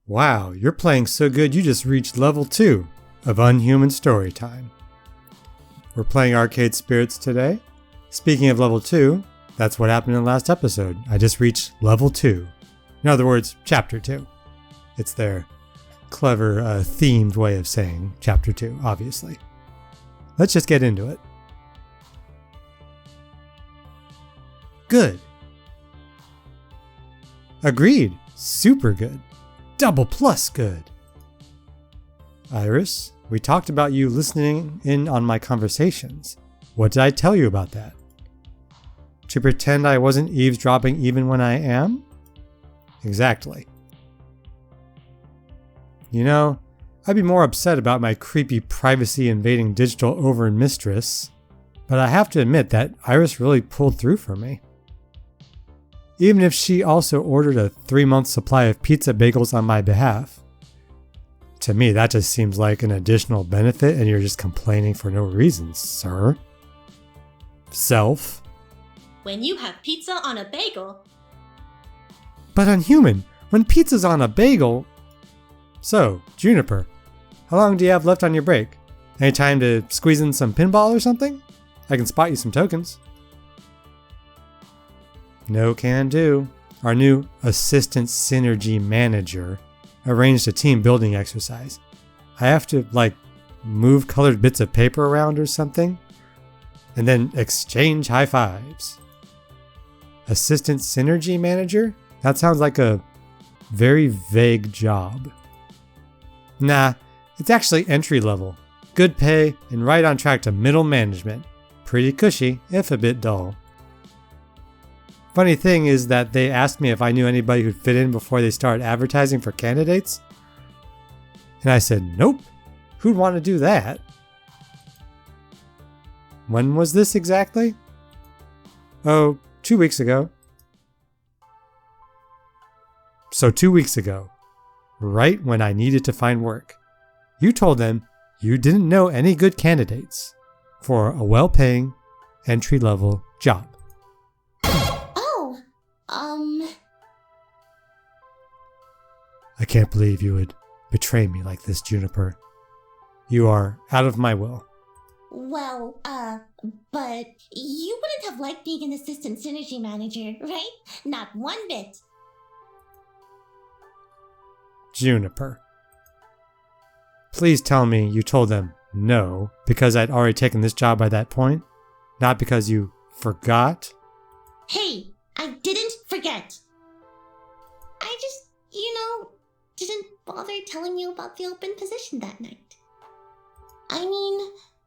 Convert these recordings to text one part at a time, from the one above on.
Wow, you're playing so good you just reached level 2 of Unhuman Storytime. We're playing Arcade Spirits today. Speaking of level 2, that's what happened in the last episode. I just reached level 2. In other words, chapter 2. It's their clever, themed way of saying chapter 2, obviously. Let's just get into it. Good. Agreed. Super good. Double plus good. Iris, we talked about you listening in on my conversations. What did I tell you about that? To pretend I wasn't eavesdropping even when I am? Exactly. You know, I'd be more upset about my creepy privacy invading digital overmistress, but I have to admit that Iris really pulled through for me. Even if she also ordered a 3-month supply of pizza bagels on my behalf. To me, that just seems like an additional benefit and you're just complaining for no reason, sir. Self. When you have pizza on a bagel. But Unhuman, when pizza's on a bagel... So, Juniper, how long do you have left on your break? Any time to squeeze in some pinball or something? I can spot you some tokens. No can do. Our new assistant synergy manager arranged a team building exercise. I have to, move colored bits of paper around or something, and then exchange high fives. Assistant synergy manager? That sounds like a very vague job. Nah, it's actually entry level. Good pay and right on track to middle management. Pretty cushy, if a bit dull. Funny thing is that they asked me if I knew anybody who'd fit in before they started advertising for candidates. And I said, nope. Who'd want to do that? When was this exactly? Oh, 2 weeks ago. So 2 weeks ago, right when I needed to find work, you told them you didn't know any good candidates for a well-paying, entry-level job. I can't believe you would betray me like this, Juniper. You are out of my will. Well, but you wouldn't have liked being an assistant synergy manager, right? Not one bit. Juniper. Please tell me you told them no because I'd already taken this job by that point, not because you forgot. Hey, I didn't forget. I just, didn't bother telling you about the open position that night. I mean,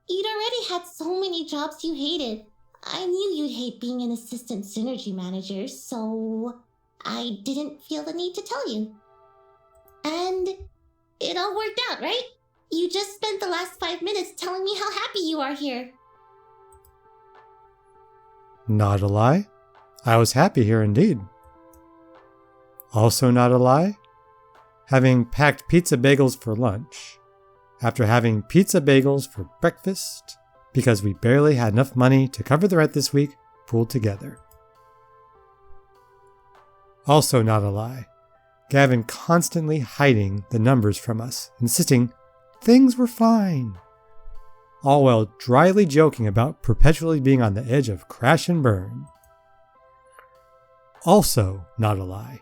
you'd already had so many jobs you hated. I knew you'd hate being an assistant synergy manager, so I didn't feel the need to tell you. And it all worked out, right? You just spent the last 5 minutes telling me how happy you are here. Not a lie. I was happy here indeed. Also not a lie. Having packed pizza bagels for lunch, after having pizza bagels for breakfast, because we barely had enough money to cover the rent this week, pooled together. Also not a lie. Gavin constantly hiding the numbers from us, insisting things were fine. All while dryly joking about perpetually being on the edge of crash and burn. Also not a lie.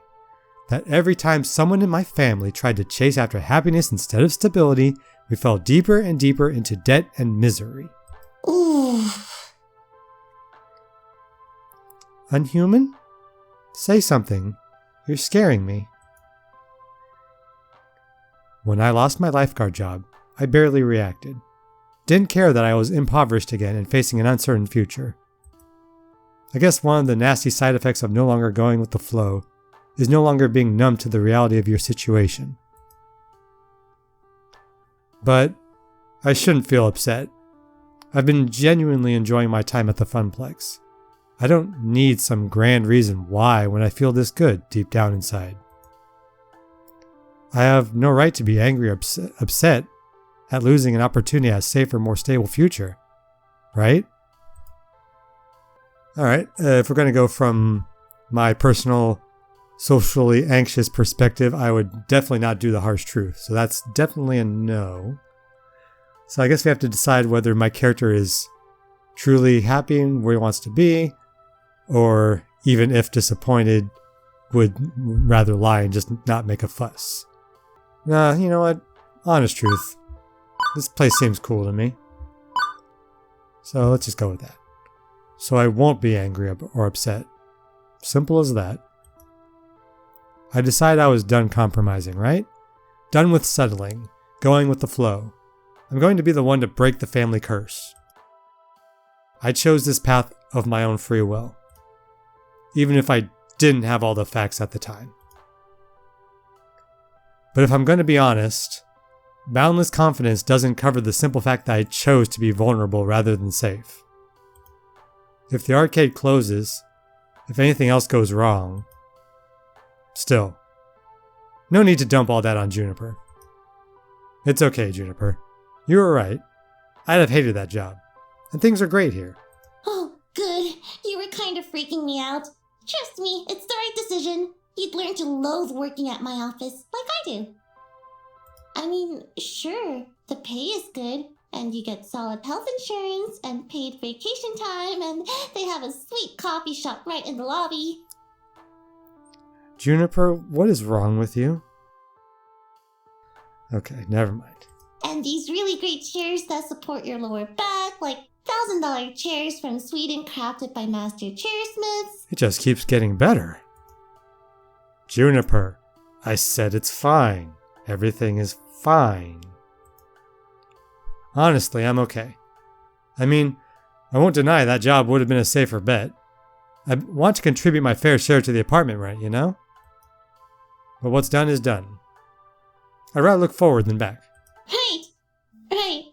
That every time someone in my family tried to chase after happiness instead of stability, we fell deeper and deeper into debt and misery. Ooh. Unhuman? Say something. You're scaring me. When I lost my lifeguard job, I barely reacted. Didn't care that I was impoverished again and facing an uncertain future. I guess one of the nasty side effects of no longer going with the flow is no longer being numb to the reality of your situation. But I shouldn't feel upset. I've been genuinely enjoying my time at the Funplex. I don't need some grand reason why when I feel this good deep down inside. I have no right to be angry or upset at losing an opportunity at a safer, more stable future, right? Alright, if we're going to go from my personal socially anxious perspective, I would definitely not do the harsh truth. So that's definitely a no. So I guess we have to decide whether my character is truly happy and where he wants to be, or even if disappointed, would rather lie and just not make a fuss. Nah, you know what? Honest truth. This place seems cool to me. So let's just go with that. So I won't be angry or upset. Simple as that. I decided I was done compromising, right? Done with settling, going with the flow. I'm going to be the one to break the family curse. I chose this path of my own free will, even if I didn't have all the facts at the time. But if I'm going to be honest, boundless confidence doesn't cover the simple fact that I chose to be vulnerable rather than safe. If the arcade closes, if anything else goes wrong, still, no need to dump all that on Juniper. It's okay, Juniper. You were right. I'd have hated that job. And things are great here. Oh, good. You were kind of freaking me out. Trust me, it's the right decision. You'd learn to loathe working at my office, like I do. I mean, sure, the pay is good, and you get solid health insurance, and paid vacation time, and they have a sweet coffee shop right in the lobby. Juniper, what is wrong with you? Okay, never mind. And these really great chairs that support your lower back, like $1,000 chairs from Sweden crafted by master chairsmiths. It just keeps getting better. Juniper, I said it's fine. Everything is fine. Honestly, I'm okay. I mean, I won't deny that job would have been a safer bet. I want to contribute my fair share to the apartment rent, you know? But what's done is done. I'd rather look forward than back. Right.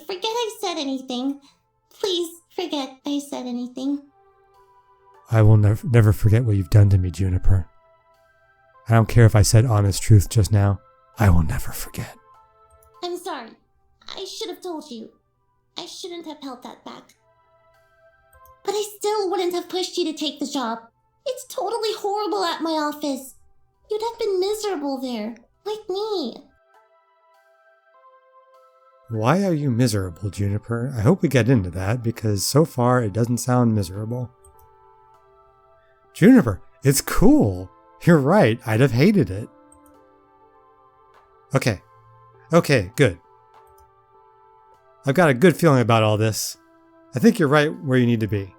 Forget I said anything. Please forget I said anything. I will never forget what you've done to me, Juniper. I don't care if I said honest truth just now. I will never forget. I'm sorry. I should have told you. I shouldn't have held that back. But I still wouldn't have pushed you to take the job. It's totally horrible at my office. You'd have been miserable there, like me. Why are you miserable, Juniper? I hope we get into that, because so far it doesn't sound miserable. Juniper, it's cool. You're right, I'd have hated it. Okay, good. I've got a good feeling about all this. I think you're right where you need to be.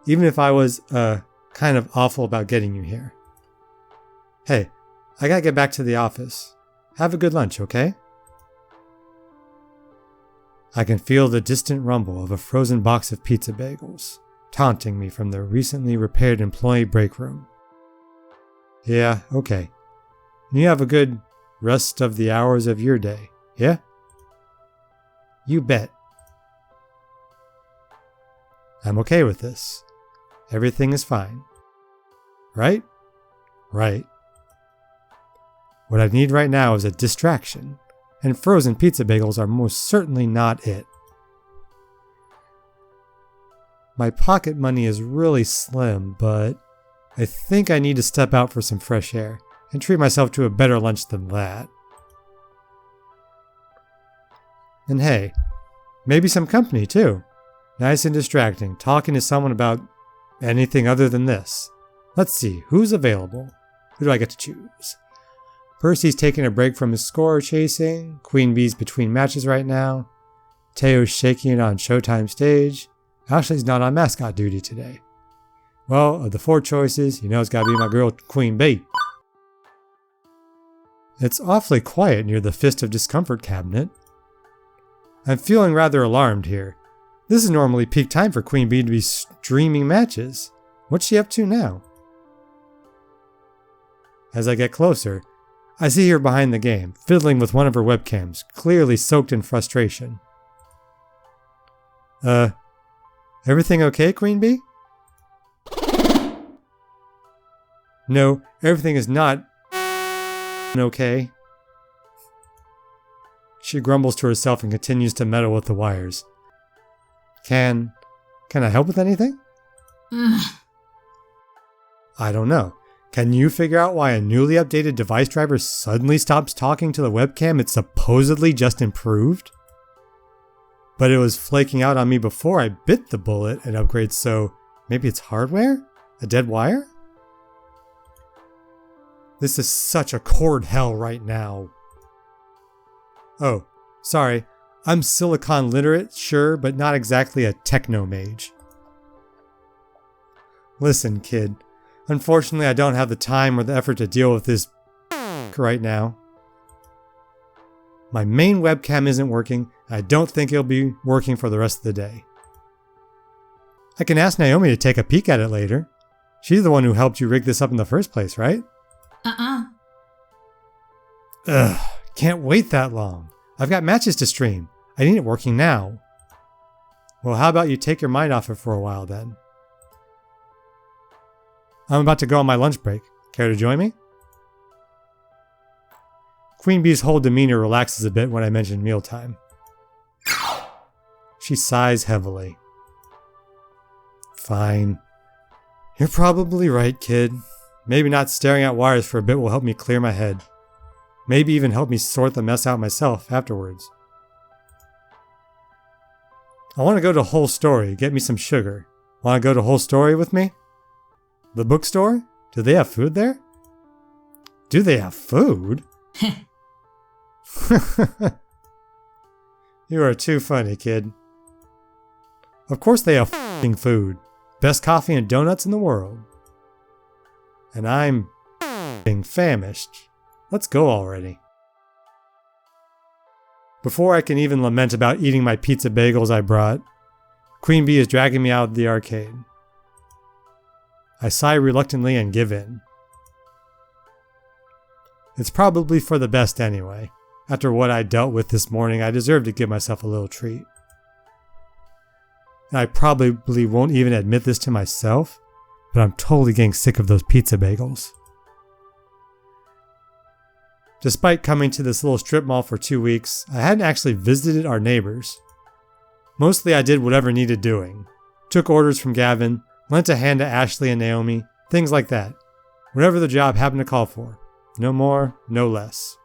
Even if I was, kind of awful about getting you here. Hey, I gotta get back to the office. Have a good lunch, okay? I can feel the distant rumble of a frozen box of pizza bagels, taunting me from the recently repaired employee break room. Yeah, okay. And you have a good rest of the hours of your day, yeah? You bet. I'm okay with this. Everything is fine. Right? Right. What I need right now is a distraction, and frozen pizza bagels are most certainly not it. My pocket money is really slim, but I think I need to step out for some fresh air and treat myself to a better lunch than that. And hey, maybe some company too. Nice and distracting, talking to someone about anything other than this. Let's see, who's available? Who do I get to choose? Percy's taking a break from his score chasing. QueenBee's between matches right now. Teo's shaking it on Showtime stage. Ashley's not on mascot duty today. Well, of the 4 choices, you know it's gotta be my girl QueenBee. It's awfully quiet near the Fist of Discomfort cabinet. I'm feeling rather alarmed here. This is normally peak time for QueenBee to be streaming matches. What's she up to now? As I get closer, I see her behind the game, fiddling with one of her webcams, clearly soaked in frustration. Everything okay, QueenBee? No, everything is not okay. She grumbles to herself and continues to meddle with the wires. Can I help with anything? I don't know. Can you figure out why a newly updated device driver suddenly stops talking to the webcam it supposedly just improved? But it was flaking out on me before I bit the bullet and upgrade, so maybe it's hardware? A dead wire? This is such a cord hell right now. Oh, sorry. I'm silicon literate, sure, but not exactly a techno mage. Listen, kid. Unfortunately, I don't have the time or the effort to deal with this right now. My main webcam isn't working, and I don't think it'll be working for the rest of the day. I can ask Naomi to take a peek at it later. She's the one who helped you rig this up in the first place, right? Ugh, can't wait that long. I've got matches to stream. I need it working now. Well, how about you take your mind off it for a while then? I'm about to go on my lunch break. Care to join me? QueenBee's whole demeanor relaxes a bit when I mention mealtime. She sighs heavily. Fine. You're probably right, kid. Maybe not staring at wires for a bit will help me clear my head. Maybe even help me sort the mess out myself afterwards. I want to go to Whole Story, get me some sugar. Want to go to Whole Story with me? The bookstore? Do they have food there? Do they have food? You are too funny, kid. Of course they have f***ing food. Best coffee and donuts in the world. And I'm f***ing famished. Let's go already. Before I can even lament about eating my pizza bagels I brought, QueenBee is dragging me out of the arcade. I sigh reluctantly and give in. It's probably for the best anyway. After what I dealt with this morning, I deserve to give myself a little treat. And I probably won't even admit this to myself, but I'm totally getting sick of those pizza bagels. Despite coming to this little strip mall for 2 weeks, I hadn't actually visited our neighbors. Mostly I did whatever needed doing. Took orders from Gavin, lent a hand to Ashley and Naomi, things like that. Whatever the job happened to call for. No more, no less.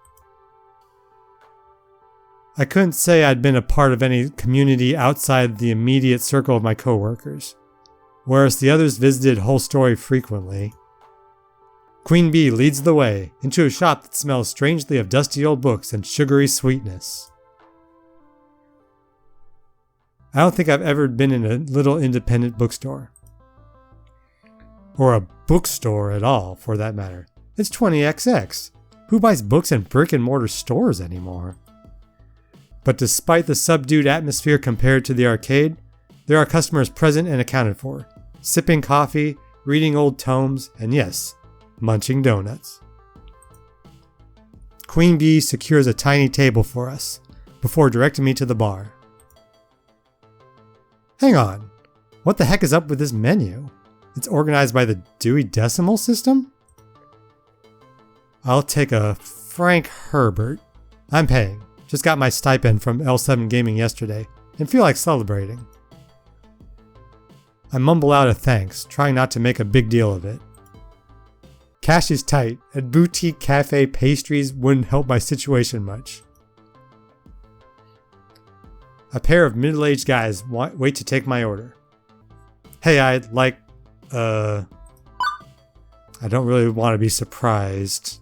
I couldn't say I'd been a part of any community outside the immediate circle of my coworkers, whereas the others visited Whole Story frequently. QueenBee leads the way into a shop that smells strangely of dusty old books and sugary sweetness. I don't think I've ever been in a little independent bookstore. Or a bookstore at all, for that matter. It's 20XX. Who buys books in brick and mortar stores anymore? But despite the subdued atmosphere compared to the arcade, there are customers present and accounted for, sipping coffee, reading old tomes, and yes, munching donuts. QueenBee secures a tiny table for us, before directing me to the bar. Hang on, what the heck is up with this menu? It's organized by the Dewey Decimal System? I'll take a Frank Herbert. I'm paying. Just got my stipend from L7 Gaming yesterday, and feel like celebrating. I mumble out a thanks, trying not to make a big deal of it. Cash is tight, and boutique cafe pastries wouldn't help my situation much. A pair of middle-aged guys wait to take my order. Hey, I'd like, I don't really want to be surprised.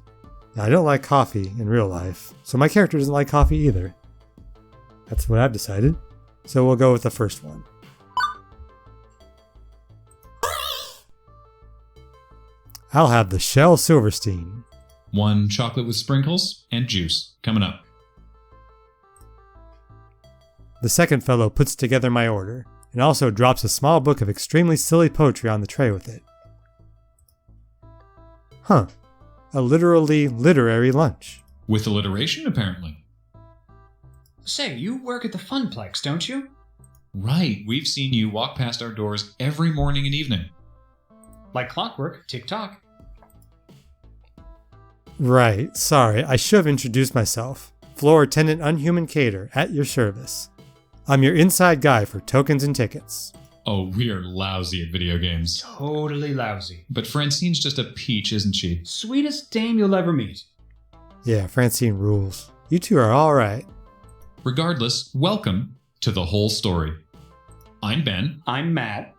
I don't like coffee in real life, so my character doesn't like coffee either. That's what I've decided. So we'll go with the first one. I'll have the Shell Silverstein. 1 chocolate with sprinkles and juice. Coming up. The second fellow puts together my order, and also drops a small book of extremely silly poetry on the tray with it. Huh. A literary lunch. With alliteration, apparently. Say, you work at the Funplex, don't you? Right, we've seen you walk past our doors every morning and evening. Like clockwork, tick-tock. Right, sorry, I should have introduced myself. Floor Attendant Unhuman Cater, at your service. I'm your inside guy for tokens and tickets. Oh, we are lousy at video games. Totally lousy. But Francine's just a peach, isn't she? Sweetest dame you'll ever meet. Yeah, Francine rules. You two are alright. Regardless, welcome to The Whole Story. I'm Ben. I'm Matt.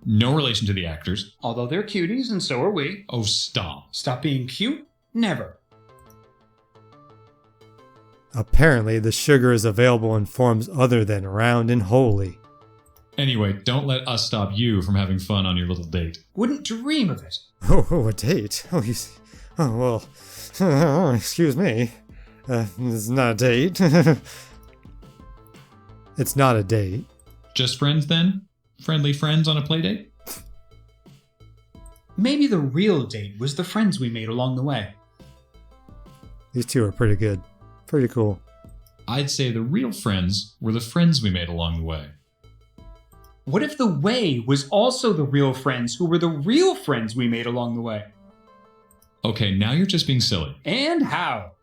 No relation to the actors. Although they're cuties and so are we. Oh, stop. Stop being cute? Never. Apparently, the sugar is available in forms other than round and holy. Anyway, don't let us stop you from having fun on your little date. Wouldn't dream of it. Oh, a date? Oh, well, excuse me. It's not a date. It's not a date. Just friends then? Friendly friends on a play date? Maybe the real date was the friends we made along the way. These two are pretty good. Pretty cool. I'd say the real friends were the friends we made along the way. What if the way was also the real friends who were the real friends we made along the way? Okay, now you're just being silly. And how?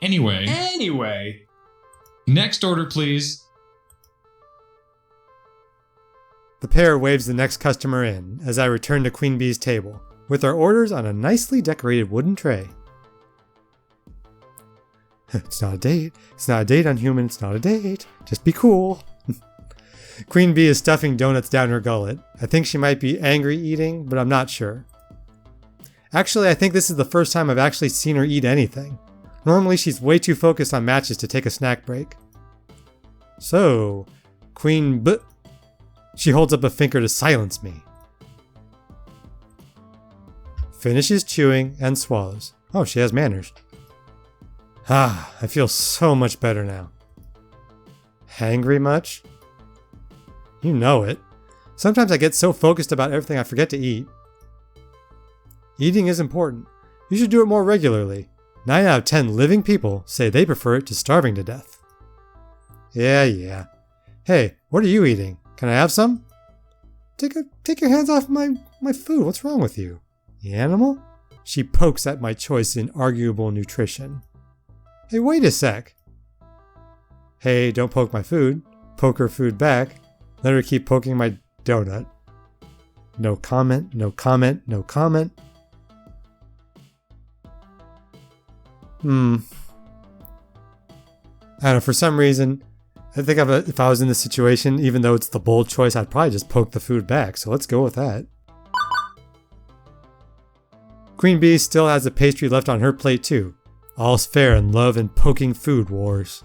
Anyway, next order, please. The pair waves the next customer in as I return to QueenBee's table, with our orders on a nicely decorated wooden tray. It's not a date. It's not a date, Unhuman. It's not a date. Just be cool. QueenBee is stuffing donuts down her gullet. I think she might be angry eating, but I'm not sure. Actually, I think this is the first time I've actually seen her eat anything. Normally, she's way too focused on matches to take a snack break. So, QueenBee... She holds up a finger to silence me. Finishes chewing and swallows. Oh, she has manners. Ah, I feel so much better now. Hangry much? You know it. Sometimes I get so focused about everything I forget to eat. Eating is important. You should do it more regularly. 9 out of 10 living people say they prefer it to starving to death. Yeah. Hey, what are you eating? Can I have some? Take your hands off my food. What's wrong with you? The animal? She pokes at my choice in arguable nutrition. Hey, wait a sec. Hey, don't poke my food. Poke her food back. Let her keep poking my donut. No comment, no comment, no comment. I don't know, for some reason, I think if I was in this situation, even though it's the bold choice, I'd probably just poke the food back, so let's go with that. QueenBee still has a pastry left on her plate too. All's fair in love and poking food wars.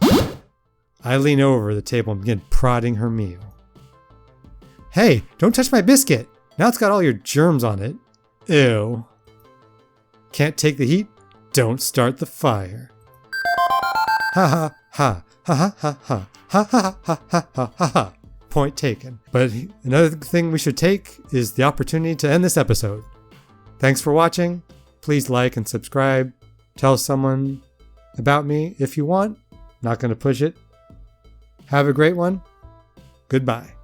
I lean over the table and begin prodding her meal. Hey, don't touch my biscuit! Now it's got all your germs on it. Ew. Can't take the heat? Don't start the fire. Ha ha ha ha ha ha ha ha ha ha ha ha ha ha. Point taken. But another thing we should take is the opportunity to end this episode. Thanks for watching. Please like and subscribe. Tell someone about me if you want. Not going to push it. Have a great one. Goodbye.